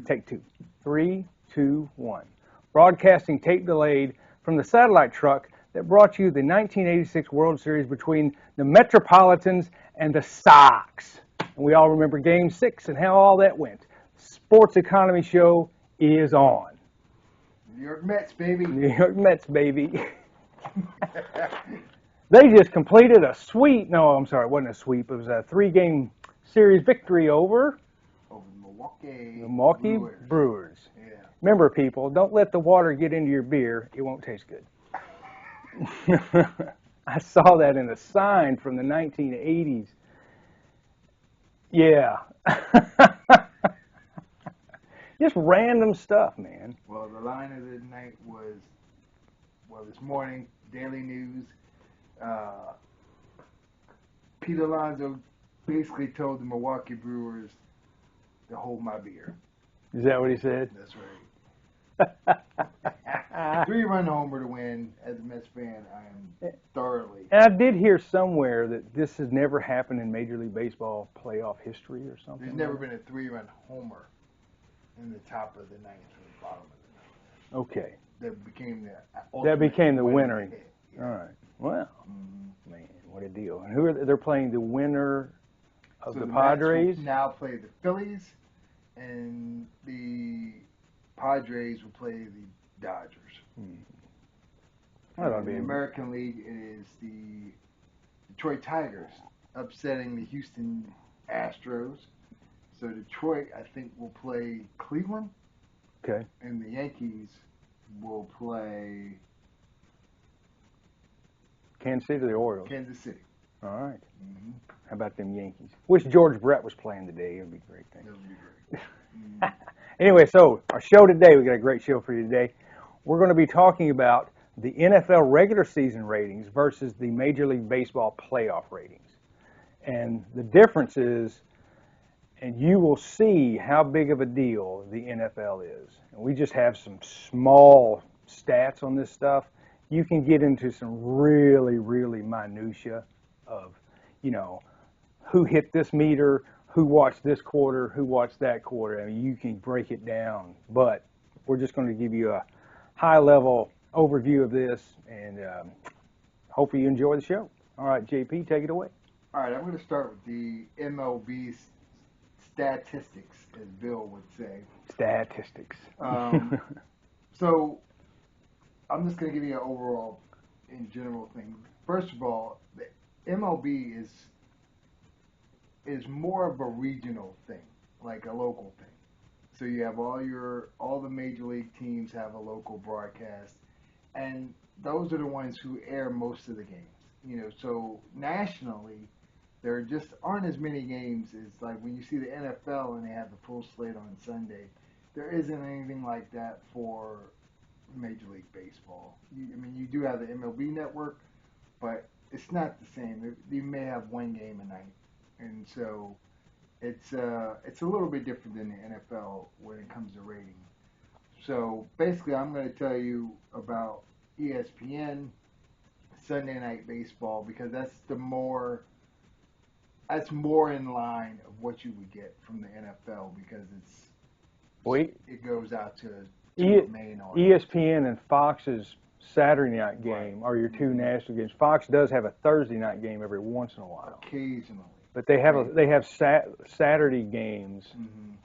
Take two. 3, 2, 1. Broadcasting tape delayed from the satellite truck that brought you the 1986 World Series between the Metropolitans and the Sox. And we all remember Game 6 and how all that went. Sports Economy Show is on. New York Mets, baby. New York Mets, baby. They just completed a sweep. No, I'm sorry, it wasn't a sweep. It was a 3-game series victory over the Milwaukee Brewers. Yeah. Remember, people, don't let the water get into your beer. It won't taste good. I saw that in a sign from the 1980s. Yeah. Just random stuff, man. Well, the line of the night was, this morning, Daily News, Pete Alonso basically told the Milwaukee Brewers to hold my beer. Is that what he said? That's right. 3-run homer to win. As a Mets fan, I am thoroughly. And I did hear somewhere that this has never happened in Major League Baseball playoff history or something. There's never been a 3-run homer in the top of the ninth or the bottom of the ninth. Okay. That became the winner. Yeah. All right. Well, man, what a deal. And they're playing the winner of the Padres? Mets will now play the Phillies, and the Padres will play the Dodgers. That ought to In be the American League, it is the Detroit Tigers upsetting the Houston Astros. So Detroit, I think, will play Cleveland. Okay. And the Yankees will play Kansas City or the Orioles? Kansas City. All right. Mm-hmm. How about them Yankees? Wish George Brett was playing today. It would be a great thing. That would be great. Anyway, so our show today, we got a great show for you today. We're going to be talking about the NFL regular season ratings versus the Major League Baseball playoff ratings. And the difference is, and you will see how big of a deal the NFL is. And we just have some small stats on this stuff. You can get into some really, really minutia of, who hit this meter, who watched this quarter, who watched that quarter. I mean, you can break it down. But we're just going to give you a high-level overview of this, and hopefully you enjoy the show. All right, JP, take it away. All right, I'm going to start with the MLB statistics, as Bill would say. Statistics. So I'm just going to give you an overall, in general thing. First of all, the MLB is more of a regional thing, like a local thing. So you have all the major league teams have a local broadcast, and those are the ones who air most of the games. So nationally, there just aren't as many games as like when you see the NFL and they have the full slate on Sunday. There isn't anything like that for Major League Baseball. You do have the MLB network, but it's not the same. You may have one game a night, and so it's a little bit different than the NFL when it comes to rating. So basically, I'm going to tell you about ESPN Sunday Night Baseball because that's more in line of what you would get from the NFL because it goes out to a main audience. ESPN and Fox's Saturday night game are your two national games. Fox does have a Thursday night game every once in a while. Occasionally. But they have Saturday games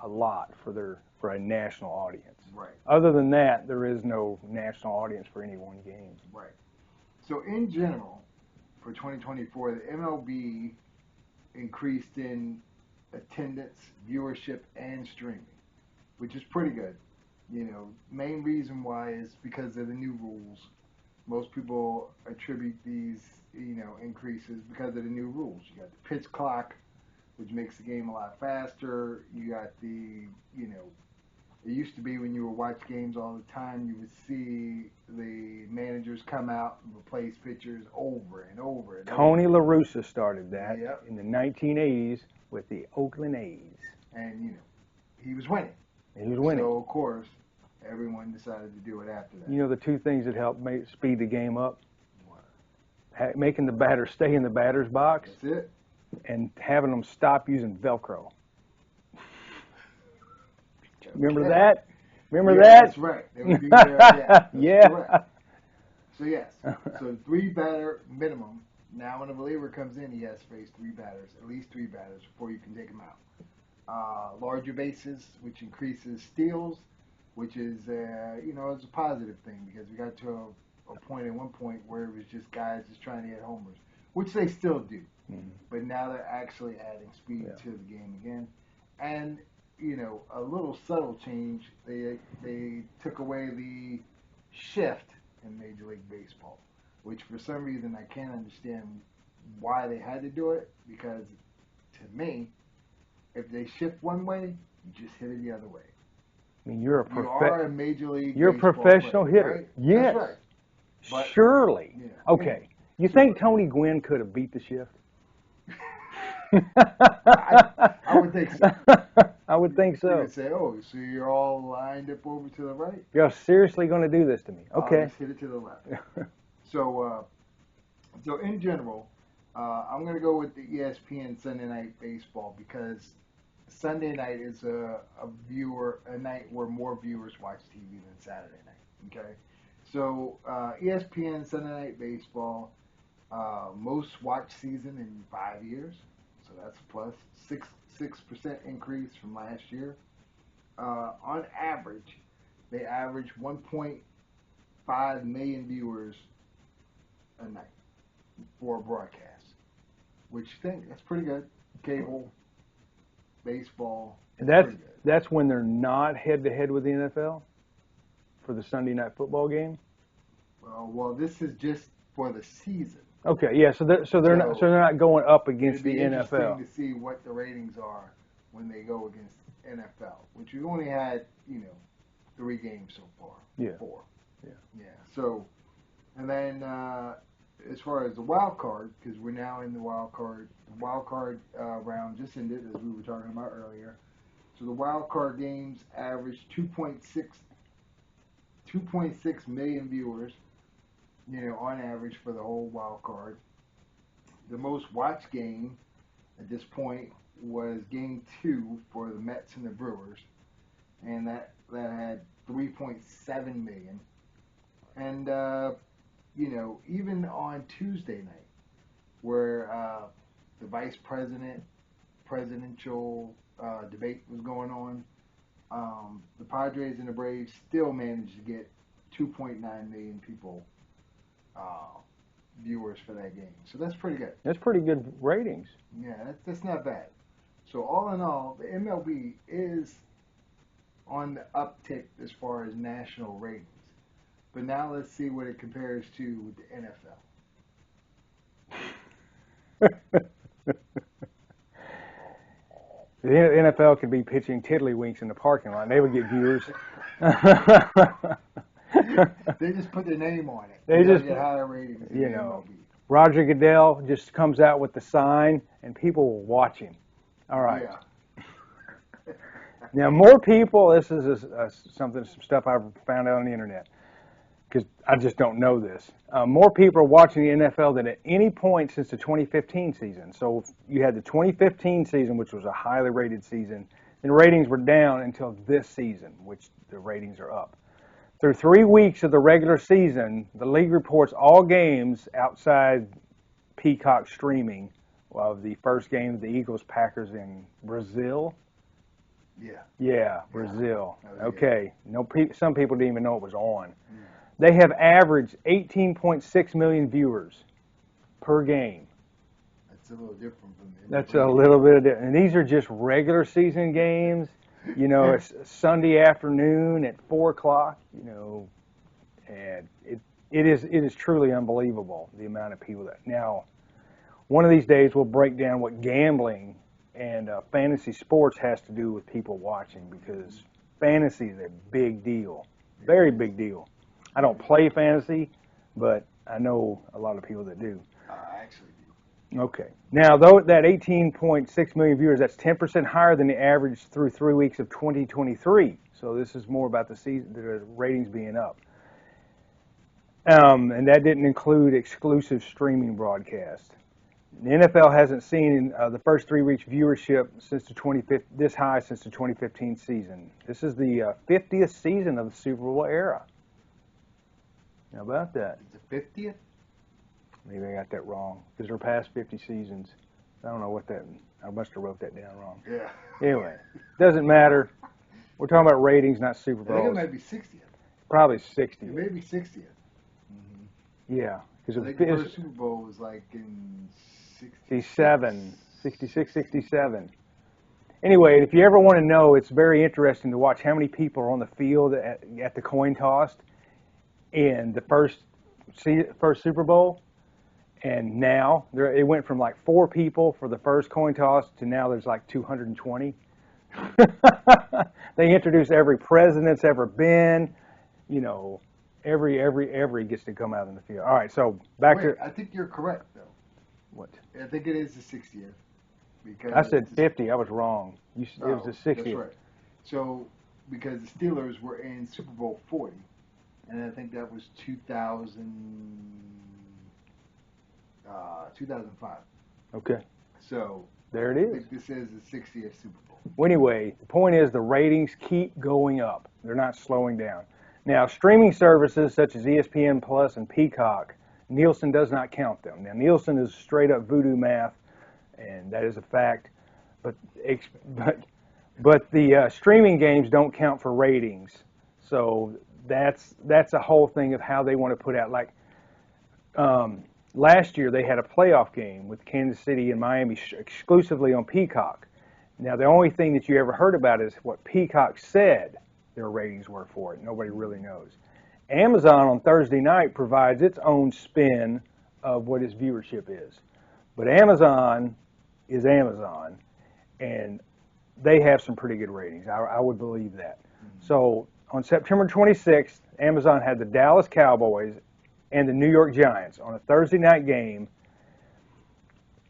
a lot for a national audience. Right. Other than that, there is no national audience for any one game. Right. So in general, for 2024, the MLB increased in attendance, viewership, and streaming, which is pretty good. Main reason why is because of the new rules. Most people attribute these, increases because of the new rules. You got the pitch clock, which makes the game a lot faster. You got the, it used to be when you would watch games all the time, you would see the managers come out and replace pitchers over and over and Tony over. La Russa started that Yep. in the 1980s with the Oakland A's. And, he was winning. He was winning. So, of course, everyone decided to do it after that. The two things that helped speed the game up? Making the batter stay in the batter's box. That's it. And having them stop using Velcro. Remember Okay. that? Remember Yeah, that? that's right. They would do their, yeah, that's Yeah. correct. So yes, so 3 batter minimum. Now when a reliever comes in, he has to face 3 batters, at least 3 batters, before you can take him out. Larger bases, which increases steals, which is it's a positive thing because we got to a point at one point where it was just guys just trying to hit homers, which they still do, but now they're actually adding speed Yeah. to the game again, and a little subtle change. They took away the shift in Major League Baseball, which for some reason I can't understand why they had to do it because to me if they shift one way, you just hit it the other way. I mean, You are a major league you're a baseball professional player, hitter. right? Yes. That's right. But, Surely. yeah. Okay. You So- think Tony Gwynn could have beat the shift? I would think so. I would think You so. would say, oh, so you're all lined up over to the right? You're seriously going to do this to me? I'll Okay. just hit it to the left. So in general, I'm going to go with the ESPN Sunday Night Baseball because Sunday night is a night where more viewers watch TV than Saturday night. Okay, so ESPN Sunday Night Baseball, most watched season in 5 years, so that's a plus. 6% increase from last year. On average, they average 1.5 million viewers a night for a broadcast, which you think that's pretty good. Cable, baseball. And pretty good. that's when they're not head to head with the NFL for the Sunday night football game. Well, this is just for the season. Okay, yeah. So they're not going up against It'd be the interesting NFL. to see what the ratings are when they go against NFL, which we've only had 3 games so far. Yeah. 4. Yeah. Yeah. So, and then as far as the wild card, because we're now in the wild card round just ended as we were talking about earlier. So the wild card games averaged 2.6 million viewers, on average for the whole wild card. The most watched game at this point was Game 2 for the Mets and the Brewers, and that had 3.7 million. And even on Tuesday night, where the presidential debate was going on, the Padres and the Braves still managed to get 2.9 million people viewers for that game. So that's pretty good. That's pretty good ratings. Yeah, that's not bad. So all in all, the MLB is on the uptick as far as national ratings. But now let's see what it compares to with the NFL. The NFL could be pitching tiddlywinks in the parking lot, and they would get viewers. They just put their name on it. They just get higher ratings. Than the MLB. Roger Goodell just comes out with the sign, and people will watch him. All right. Yeah. Now, more people. This is some stuff I've found out on the internet because I just don't know this. More people are watching the NFL than at any point since the 2015 season. So you had the 2015 season, which was a highly rated season, and ratings were down until this season, which the ratings are up. Through 3 weeks of the regular season, the league reports all games outside Peacock streaming of the first game of the Eagles-Packers in Brazil. Yeah. Yeah, Brazil. Yeah. Okay. Some people didn't even know it was on. They have averaged 18.6 million viewers per game. That's a little different from the That's a little bit different. And these are just regular season games. It's Sunday afternoon at 4 o'clock. And it is truly unbelievable the amount of people that. Now, one of these days we'll break down what gambling and fantasy sports has to do with people watching, because fantasy is a big deal, very big deal. I don't play fantasy, but I know a lot of people that do. I actually do. Okay. Now, though that 18.6 million viewers, that's 10% higher than the average through 3 weeks of 2023. So this is more about the season, the ratings being up. And that didn't include exclusive streaming broadcasts. The NFL hasn't seen the first 3 weeks viewership since the 25th, this high since the 2015 season. This is the 50th season of the Super Bowl era. How about that? It's the 50th? Maybe I got that wrong because they're past 50 seasons. I don't know what that. I must have wrote that down wrong. Yeah. Anyway, doesn't matter. We're talking about ratings, not Super I think it Bowls. might be 60th. Probably 60. It may be 60th. Yeah, because I think the first Super Bowl was like in 67, 66, 67. Anyway, if you ever want to know, it's very interesting to watch how many people are on the field at the coin toss in the first Super Bowl. And now it went from like 4 people for the first coin toss to now there's like 220. They introduce every president that's ever been, you know, every gets to come out in the field. All right, so back to. I think you're correct though. What? I think it is the 60th. Because I said 50. I was wrong. It was the 60th. That's right. So because the Steelers were in Super Bowl 40, and I think that was 2005. Okay. So there it I is. think this is the 60th Super Bowl. Well, anyway, the point is the ratings keep going up. They're not slowing down. Now, streaming services such as ESPN Plus and Peacock, Nielsen does not count them. Now, Nielsen is straight up voodoo math, and that is a fact. But the streaming games don't count for ratings. So that's a whole thing of how they want to put out. Like last year, they had a playoff game with Kansas City and Miami exclusively on Peacock. Now, the only thing that you ever heard about is what Peacock said their ratings were for it. Nobody really knows. Amazon on Thursday night provides its own spin of what its viewership is. But Amazon is Amazon, and they have some pretty good ratings. I would believe that. So on September 26th, Amazon had the Dallas Cowboys and the New York Giants on a Thursday night game,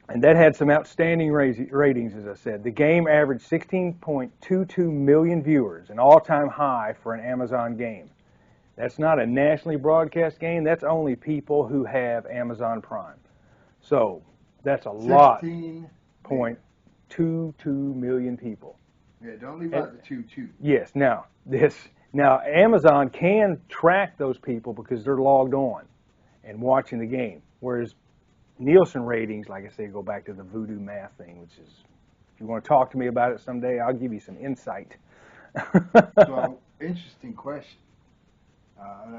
and that had some outstanding ratings, as I said. The game averaged 16.22 million viewers, an all-time high for an Amazon game. That's not a nationally broadcast game. That's only people who have Amazon Prime. So that's a lot. 16.22 million people. Yeah, don't leave out the 2-2. Yes. Now Amazon can track those people because they're logged on and watching the game, whereas Nielsen ratings, like I say, go back to the voodoo math thing, which is, if you want to talk to me about it someday, I'll give you some insight. So, interesting question. I'm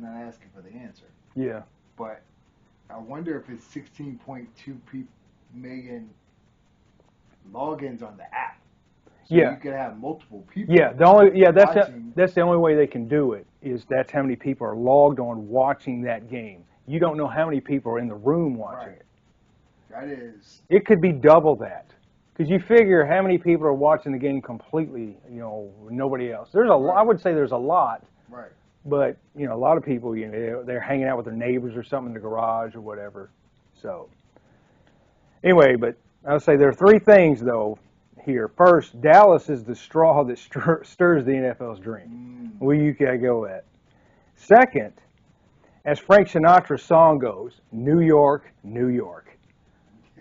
not asking for the answer. Yeah. But I wonder if it's 16.2 million logins on the app. So yeah. You could have multiple people. Yeah. That's the only way they can do it, is that's how many people are logged on watching that game. You don't know how many people are in the room watching it. That is. It could be double that, because you figure how many people are watching the game completely. Nobody else. There's a lot. I would say there's a lot. Right. But a lot of people, they're hanging out with their neighbors or something in the garage or whatever. So anyway, but I would say there are 3 things though here. First, Dallas is the straw that stirs the NFL's drink. Well, you can go with that. Second, as Frank Sinatra's song goes, New York, New York.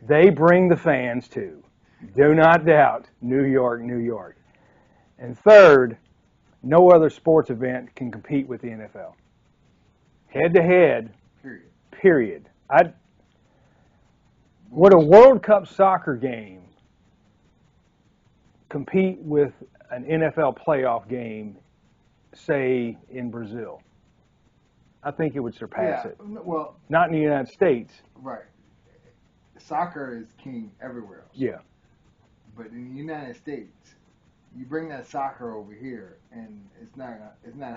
They bring the fans too. Do not doubt, New York, New York. And third, no other sports event can compete with the NFL. Head to head, period. Would a World Cup soccer game compete with an NFL playoff game, say, in Brazil? I think it would surpass it. Well, not in the United States. Right. Soccer is king everywhere else. Yeah. But in the United States, you bring that soccer over here, and it's not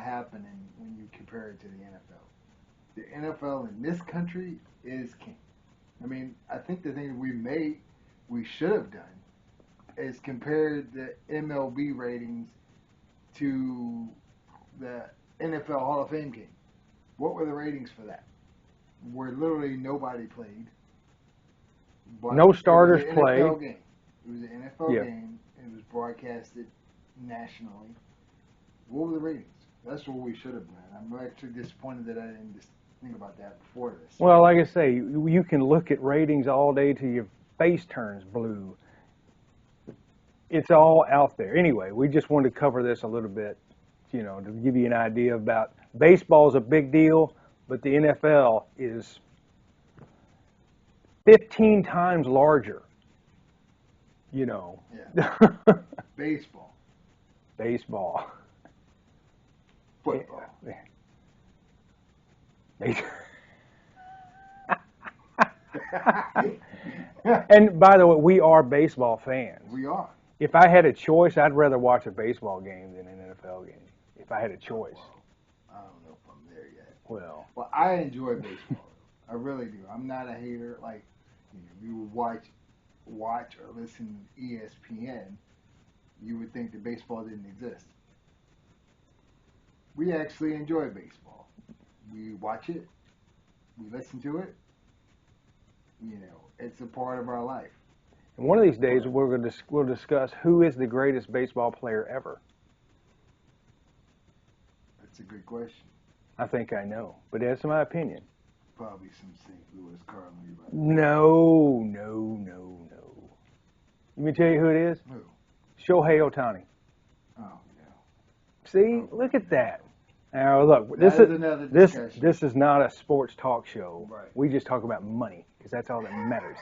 happening when you compare it to the NFL. The NFL in this country is king. I mean, I think the thing we should have done is compared the MLB ratings to the NFL Hall of Fame game. What were the ratings for that? Where literally nobody played. No starters played. It was an NFL game. It was broadcasted nationally. What were the ratings? That's what we should have done. I'm actually disappointed that I didn't think about that before this. Well, like I say, you can look at ratings all day till your face turns blue. It's all out there. Anyway, we just wanted to cover this a little bit, you know, to give you an idea about baseball is a big deal, but the NFL is 15 times larger, you know. Yeah. Baseball. Baseball. Football. And by the way, we are baseball fans. We are. If I had a choice, I'd rather watch a baseball game than an NFL game. If I had a choice. I don't know if I'm there yet. Well, I enjoy baseball. I really do. I'm not a hater. Like, you would watch or listen to ESPN, you would think that baseball didn't exist. We actually enjoy baseball. We watch it. We listen to it. You know, it's a part of our life. and one of these days we'll discuss who is the greatest baseball player ever. That's a good question. I think I know, but that's my opinion. Probably some St. Louis Cardinals. No. Let me tell you who it is. Who? Shohei Ohtani. Oh, yeah. See, look at that. Now look, That is another discussion. this is not a sports talk show. Right. We just talk about money because that's all that matters.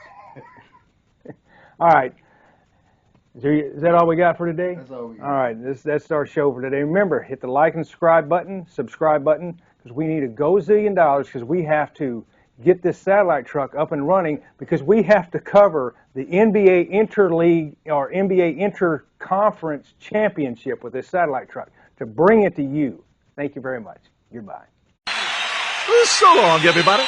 All right. Is that all we got for today? That's all we got. All right. That's our show for today. Remember, hit the like and subscribe button, because we need a gazillion dollars because we have to get this satellite truck up and running because we have to cover the NBA Interleague or NBA Interconference Championship with this satellite truck to bring it to you. Thank you very much. Goodbye. So long, everybody.